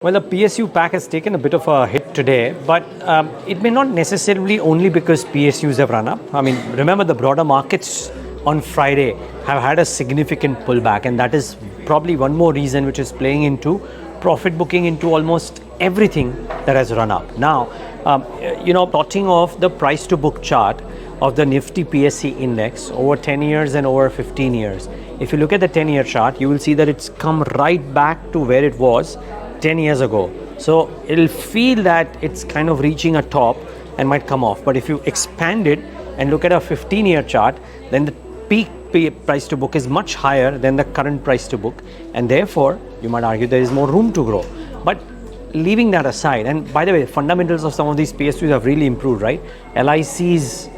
Well, the PSU pack has taken a bit of a hit today, but it may not necessarily only because PSUs have run up. I mean, remember the broader markets on Friday have had a significant pullback, and that is probably one more reason which is playing into profit booking into almost everything that has run up. Now, plotting off the price to book chart of the Nifty PSC index over 10 years and over 15 years. If you look at the 10-year chart, you will see that it's come right back to where it was 10 years ago. So it'll feel that it's kind of reaching a top and might come off. But if you expand it and look at a 15-year chart, then the peak price to book is much higher than the current price to book. And therefore, you might argue there is more room to grow. But leaving that aside, and by the way, fundamentals of some of these PSUs have really improved, right? LIC's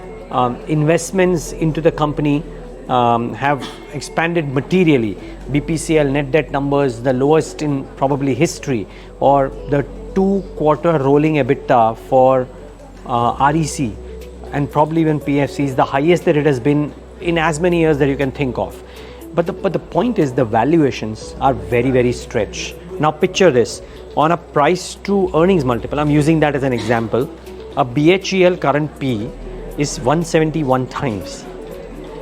investments into the company have expanded materially. BPCL net debt numbers, the lowest in probably history, or the 2-quarter rolling EBITDA for REC and probably even PFC is the highest that it has been in as many years that you can think of. But the point is the valuations are very, very stretched. Now picture this, on a price to earnings multiple, I'm using that as an example, a BHEL current P is 171 times.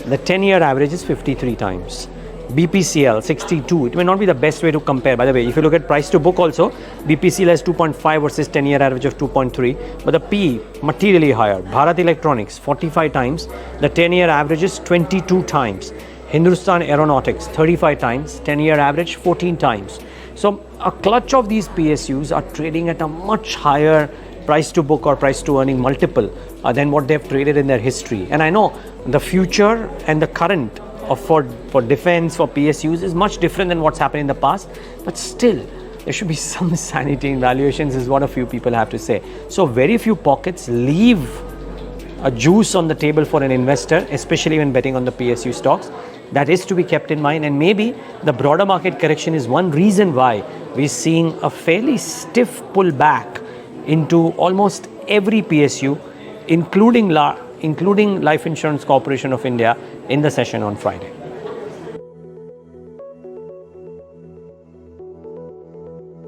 The 10-year average is 53 times. BPCL 62. It may not be the best way to compare. By the way, if you look at price to book also, BPCL has 2.5 versus 10-year average of 2.3. But the P materially higher. Bharat Electronics 45 times. The 10-year average is 22 times. Hindustan Aeronautics 35 times. 10-year average 14 times. So a clutch of these PSUs are trading at a much higher price to book or price to earning multiple than what they've traded in their history. And I know the future and the current for defense, for PSUs is much different than what's happened in the past, but still there should be some sanity in valuations is what a few people have to say. So very few pockets leave a juice on the table for an investor, especially when betting on the PSU stocks. That is to be kept in mind, and maybe the broader market correction is one reason why we're seeing a fairly stiff pullback into almost every PSU, including Life Insurance Corporation of India in the session on Friday.